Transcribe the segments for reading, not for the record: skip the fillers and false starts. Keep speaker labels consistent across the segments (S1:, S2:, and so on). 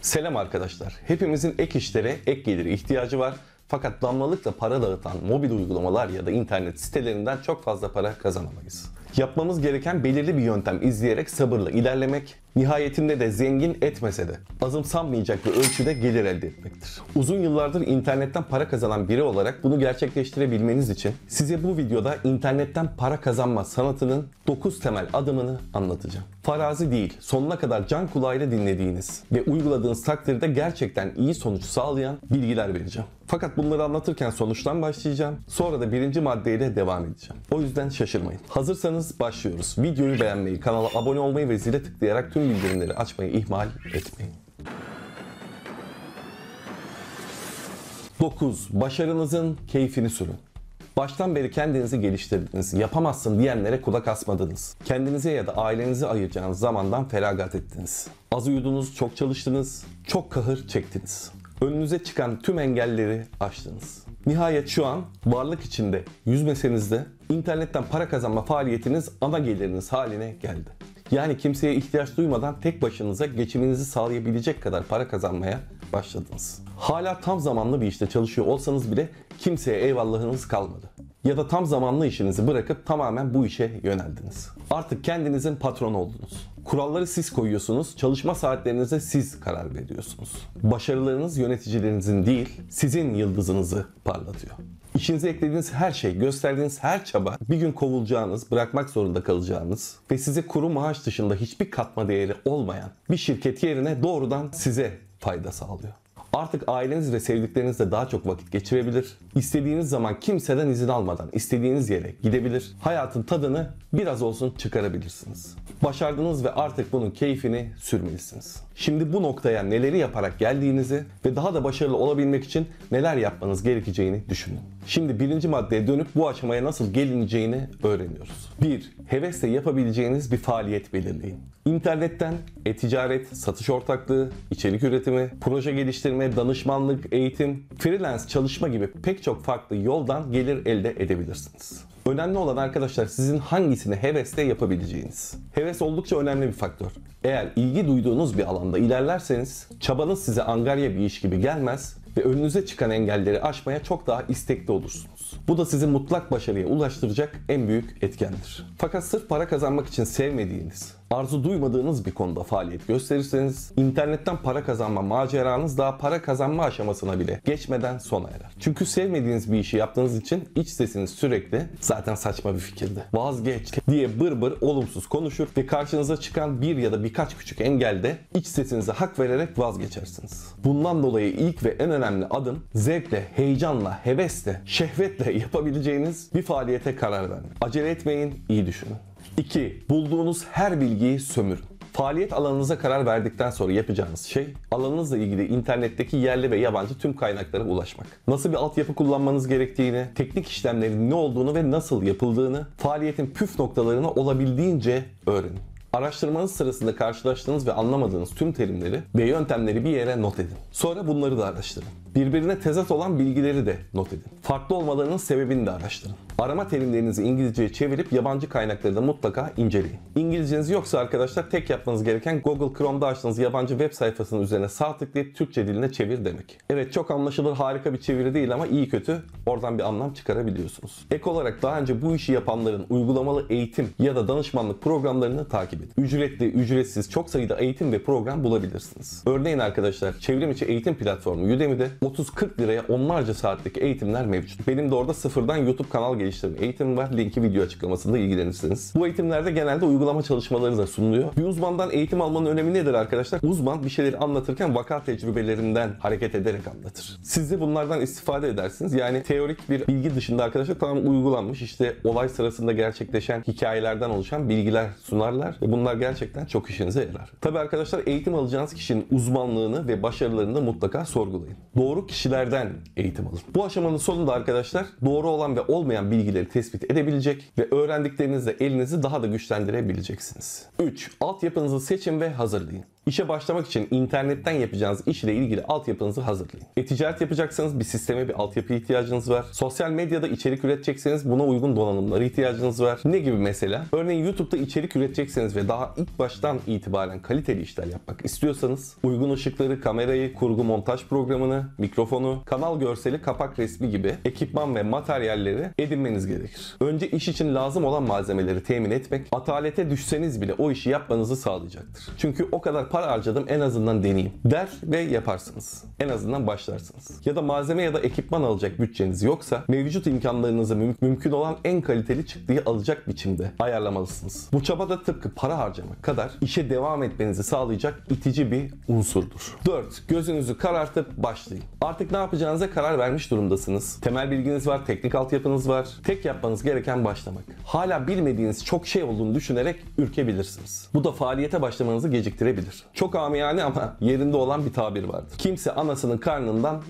S1: Selam arkadaşlar. Hepimizin ek işlere ek geliri ihtiyacı var. Fakat damlalıkla para dağıtan mobil uygulamalar ya da internet sitelerinden çok fazla para kazanamayız. Yapmamız gereken belirli bir yöntem izleyerek sabırla ilerlemek, nihayetinde de zengin etmese de azımsanmayacak bir ölçüde gelir elde etmektir. Uzun yıllardır internetten para kazanan biri olarak bunu gerçekleştirebilmeniz için size bu videoda internetten para kazanma sanatının 9 temel adımını anlatacağım. Farazi değil, sonuna kadar can kulağıyla dinlediğiniz ve uyguladığınız takdirde gerçekten iyi sonuç sağlayan bilgiler vereceğim. Fakat bunları anlatırken sonuçtan başlayacağım. Sonra da birinci maddeyle devam edeceğim. O yüzden şaşırmayın. Hazırsanız başlıyoruz. Videoyu beğenmeyi, kanala abone olmayı ve zile tıklayarak tüm bildirimleri açmayı ihmal etmeyin. 9. Başarınızın keyfini sürün. Baştan beri kendinizi geliştirdiniz, yapamazsın diyenlere kulak asmadınız. Kendinize ya da ailenize ayıracağınız zamandan feragat ettiniz. Az uyudunuz, çok çalıştınız, çok kahır çektiniz. Önünüze çıkan tüm engelleri aştınız. Nihayet şu an varlık içinde yüzmeseniz de internetten para kazanma faaliyetiniz ana geliriniz haline geldi. Yani kimseye ihtiyaç duymadan tek başınıza geçiminizi sağlayabilecek kadar para kazanmaya başladınız. Hala tam zamanlı bir işte çalışıyor olsanız bile kimseye eyvallahınız kalmadı. Ya da tam zamanlı işinizi bırakıp tamamen bu işe yöneldiniz. Artık kendinizin patronu oldunuz. Kuralları siz koyuyorsunuz, çalışma saatlerinize siz karar veriyorsunuz. Başarılarınız yöneticilerinizin değil, sizin yıldızınızı parlatıyor. İşinize eklediğiniz her şey, gösterdiğiniz her çaba bir gün kovulacağınız, bırakmak zorunda kalacağınız ve size kuru maaş dışında hiçbir katma değeri olmayan bir şirket yerine doğrudan size fayda sağlıyor. Artık aileniz ve sevdiklerinizle daha çok vakit geçirebilir. İstediğiniz zaman kimseden izin almadan istediğiniz yere gidebilir. Hayatın tadını biraz olsun çıkarabilirsiniz. Başardınız ve artık bunun keyfini sürmelisiniz. Şimdi bu noktaya neleri yaparak geldiğinizi ve daha da başarılı olabilmek için neler yapmanız gerekeceğini düşünün. Şimdi birinci maddeye dönüp bu aşamaya nasıl gelineceğini öğreniyoruz. 1. Hevesle yapabileceğiniz bir faaliyet belirleyin. İnternetten e-ticaret, satış ortaklığı, içerik üretimi, proje geliştirme, danışmanlık, eğitim, freelance çalışma gibi pek çok farklı yoldan gelir elde edebilirsiniz. Önemli olan arkadaşlar sizin hangisini hevesle yapabileceğiniz. Heves oldukça önemli bir faktör. Eğer ilgi duyduğunuz bir alanda ilerlerseniz çabanız size angarya bir iş gibi gelmez ve önünüze çıkan engelleri aşmaya çok daha istekli olursunuz. Bu da sizi mutlak başarıya ulaştıracak en büyük etkendir. Fakat sırf para kazanmak için sevmediğiniz, arzu duymadığınız bir konuda faaliyet gösterirseniz internetten para kazanma maceranız daha para kazanma aşamasına bile geçmeden sona erer. Çünkü sevmediğiniz bir işi yaptığınız için iç sesiniz sürekli zaten saçma bir fikirdi, vazgeç diye bır bır olumsuz konuşur ve karşınıza çıkan bir ya da birkaç küçük engelde iç sesinize hak vererek vazgeçersiniz. Bundan dolayı ilk ve en önemli adım zevkle, heyecanla, hevesle, şehvetle yapabileceğiniz bir faaliyete karar vermek. Acele etmeyin, iyi düşünün. 2. Bulduğunuz her bilgiyi sömürün. Faaliyet alanınıza karar verdikten sonra yapacağınız şey alanınızla ilgili internetteki yerli ve yabancı tüm kaynaklara ulaşmak. Nasıl bir altyapı kullanmanız gerektiğini, teknik işlemlerin ne olduğunu ve nasıl yapıldığını, faaliyetin püf noktalarını olabildiğince öğrenin. Araştırmanız sırasında karşılaştığınız ve anlamadığınız tüm terimleri ve yöntemleri bir yere not edin. Sonra bunları da araştırın. Birbirine tezat olan bilgileri de not edin. Farklı olmalarının sebebini de araştırın. Arama terimlerinizi İngilizceye çevirip yabancı kaynakları da mutlaka inceleyin. İngilizceniz yoksa arkadaşlar tek yapmanız gereken Google Chrome'da açtığınız yabancı web sayfasının üzerine sağ tıklayıp Türkçe diline çevir demek. Evet, çok anlaşılır, harika bir çeviri değil ama iyi kötü oradan bir anlam çıkarabiliyorsunuz. Ek olarak daha önce bu işi yapanların uygulamalı eğitim ya da danışmanlık programlarını takip edin. Ücretli, ücretsiz çok sayıda eğitim ve program bulabilirsiniz. Örneğin arkadaşlar çevrim içi eğitim platformu Udemy'de 30-40 liraya onlarca saatlik eğitimler mevcut. Benim de orada sıfırdan YouTube kanal geliştirme eğitimi var. Linki video açıklamasında, ilgilenirseniz. Bu eğitimlerde genelde uygulama çalışmaları da sunuluyor. Bir uzmandan eğitim almanın önemi nedir arkadaşlar? Uzman bir şeyleri anlatırken vaka tecrübelerinden hareket ederek anlatır. Siz de bunlardan istifade edersiniz. Yani teorik bir bilgi dışında arkadaşlar tamam uygulanmış işte olay sırasında gerçekleşen hikayelerden oluşan bilgiler sunarlar ve bunlar gerçekten çok işinize yarar. Tabii arkadaşlar eğitim alacağınız kişinin uzmanlığını ve başarılarını da mutlaka sorgulayın. Doğru kişilerden eğitim alın. Bu aşamanın sonunda arkadaşlar doğru olan ve olmayan bilgileri tespit edebilecek ve öğrendiklerinizle elinizi daha da güçlendirebileceksiniz. 3. Altyapınızı seçin ve hazırlayın. İşe başlamak için internetten yapacağınız iş ile ilgili altyapınızı hazırlayın. E-ticaret yapacaksanız bir sisteme, bir altyapı ihtiyacınız var. Sosyal medyada içerik üretecekseniz buna uygun donanımlara ihtiyacınız var. Ne gibi mesela? Örneğin YouTube'da içerik üretecekseniz ve daha ilk baştan itibaren kaliteli işler yapmak istiyorsanız uygun ışıkları, kamerayı, kurgu montaj programını, mikrofonu, kanal görseli, kapak resmi gibi ekipman ve materyalleri edinmeniz gerekir. Önce iş için lazım olan malzemeleri temin etmek, atalete düşseniz bile o işi yapmanızı sağlayacaktır. Çünkü o kadar para harcadım, en azından deneyeyim der ve yaparsınız. En azından başlarsınız. Ya da malzeme ya da ekipman alacak bütçeniz yoksa mevcut imkanlarınızı mümkün olan en kaliteli çıktıyı alacak biçimde ayarlamalısınız. Bu çaba da tıpkı para harcamak kadar işe devam etmenizi sağlayacak itici bir unsurdur. 4. Gözünüzü karartıp başlayın. Artık ne yapacağınıza karar vermiş durumdasınız. Temel bilginiz var, teknik altyapınız var. Tek yapmanız gereken başlamak. Hala bilmediğiniz çok şey olduğunu düşünerek ürkebilirsiniz. Bu da faaliyete başlamanızı geciktirebilir. Çok amiyane ama yerinde olan bir tabir vardır. Kimse anasının karnından ...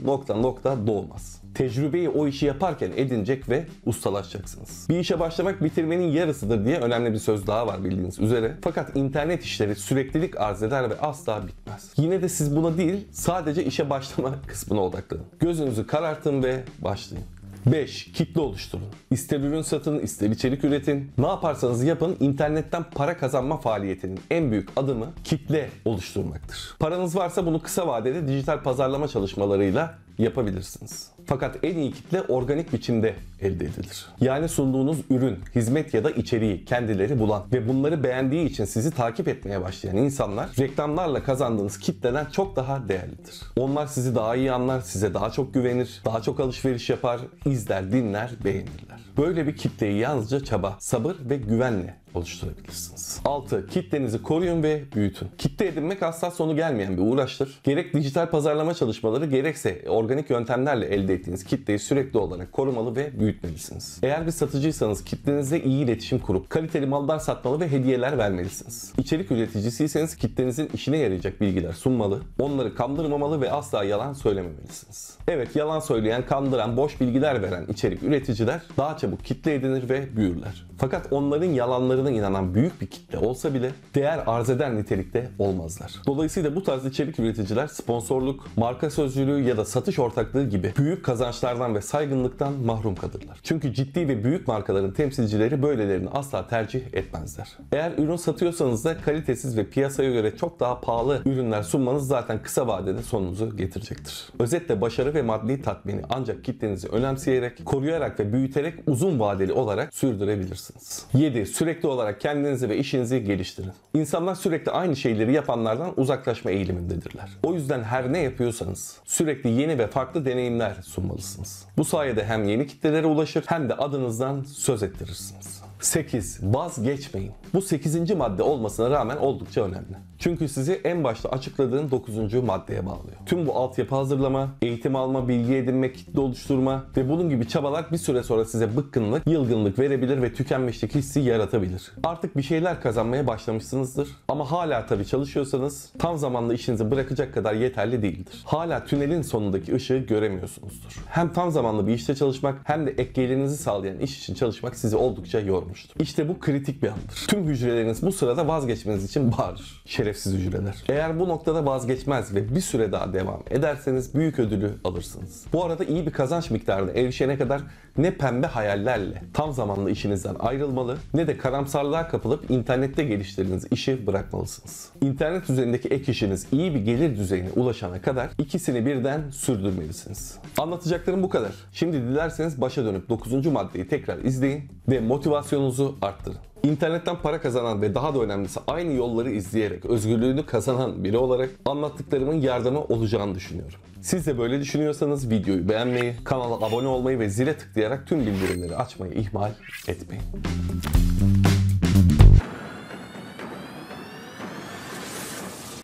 S1: doğmaz. Tecrübeyi o işi yaparken edinecek ve ustalaşacaksınız. Bir işe başlamak bitirmenin yarısıdır diye önemli bir söz daha var bildiğiniz üzere. Fakat internet işleri süreklilik arz eder ve asla bitmez. Yine de siz buna değil, sadece işe başlama kısmına odaklanın. Gözünüzü karartın ve başlayın. 5. Kitle oluşturun. İster ürün satın, ister içerik üretin. Ne yaparsanız yapın, internetten para kazanma faaliyetinin en büyük adımı kitle oluşturmaktır. Paranız varsa bunu kısa vadede dijital pazarlama çalışmalarıyla yapabilirsiniz. Fakat en iyi kitle organik biçimde elde edilir. Yani sunduğunuz ürün, hizmet ya da içeriği kendileri bulan ve bunları beğendiği için sizi takip etmeye başlayan insanlar reklamlarla kazandığınız kitleden çok daha değerlidir. Onlar sizi daha iyi anlar, size daha çok güvenir, daha çok alışveriş yapar, izler, dinler, beğenirler. Böyle bir kitleyi yalnızca çaba, sabır ve güvenle oluşturabilirsiniz. 6. Kitlenizi koruyun ve büyütün. Kitle edinmek asla sonu gelmeyen bir uğraştır. Gerek dijital pazarlama çalışmaları gerekse organik yöntemlerle elde ettiğiniz kitleyi sürekli olarak korumalı ve büyütmelisiniz. Eğer bir satıcıysanız kitlenizle iyi iletişim kurup kaliteli mallar satmalı ve hediyeler vermelisiniz. İçerik üreticisiyseniz kitlenizin işine yarayacak bilgiler sunmalı, onları kandırmamalı ve asla yalan söylememelisiniz. Evet, yalan söyleyen, kandıran, boş bilgiler veren içerik üreticiler daha çabuk kitle edinir ve büyürler. Fakat onların yalanlarına inanan büyük bir kitle olsa bile değer arz eder nitelikte olmazlar. Dolayısıyla bu tarz içerik üreticiler sponsorluk, marka sözcülüğü ya da satış ortaklığı gibi büyük kazançlardan ve saygınlıktan mahrum kalırlar. Çünkü ciddi ve büyük markaların temsilcileri böylelerini asla tercih etmezler. Eğer ürün satıyorsanız da kalitesiz ve piyasaya göre çok daha pahalı ürünler sunmanız zaten kısa vadede sonunuzu getirecektir. Özetle başarı ve maddi tatmini ancak kitlenizi önemseyerek, koruyarak ve büyüterek uzun vadeli olarak sürdürebilirsiniz. 7. Sürekli olarak kendinizi ve işinizi geliştirin. İnsanlar sürekli aynı şeyleri yapanlardan uzaklaşma eğilimindedirler. O yüzden her ne yapıyorsanız sürekli yeni ve farklı deneyimler sunmalısınız. Bu sayede hem yeni kitlelere ulaşır hem de adınızdan söz ettirirsiniz. 8. Vazgeçmeyin. Bu 8. madde olmasına rağmen oldukça önemli. Çünkü sizi en başta açıkladığım 9. maddeye bağlıyor. Tüm bu altyapı hazırlama, eğitim alma, bilgi edinme, kitle oluşturma ve bunun gibi çabalar bir süre sonra size bıkkınlık, yılgınlık verebilir ve tükenmişlik hissi yaratabilir. Artık bir şeyler kazanmaya başlamışsınızdır ama hala tabii çalışıyorsanız tam zamanlı işinizi bırakacak kadar yeterli değildir. Hala tünelin sonundaki ışığı göremiyorsunuzdur. Hem tam zamanlı bir işte çalışmak hem de ek gelirinizi sağlayan iş için çalışmak sizi oldukça yormuştur. İşte bu kritik bir andır. Tüm hücreleriniz bu sırada vazgeçmeniz için bağırır. Şerefsiz hücreler. Eğer bu noktada vazgeçmez ve bir süre daha devam ederseniz büyük ödülü alırsınız. Bu arada iyi bir kazanç miktarına erişene kadar ne pembe hayallerle tam zamanlı işinizden ayrılmalı ne de karamsarlığa kapılıp internette geliştirdiğiniz işi bırakmalısınız. İnternet üzerindeki ek işiniz iyi bir gelir düzeyine ulaşana kadar ikisini birden sürdürmelisiniz. Anlatacaklarım bu kadar. Şimdi dilerseniz başa dönüp 9. maddeyi tekrar izleyin ve motivasyonunuzu arttırın. İnternetten para kazanan ve daha da önemlisi aynı yolları izleyerek özgürlüğünü kazanan biri olarak anlattıklarımın yardımı olacağını düşünüyorum. Siz de böyle düşünüyorsanız videoyu beğenmeyi, kanala abone olmayı ve zile tıklayarak tüm bildirimleri açmayı ihmal etmeyin.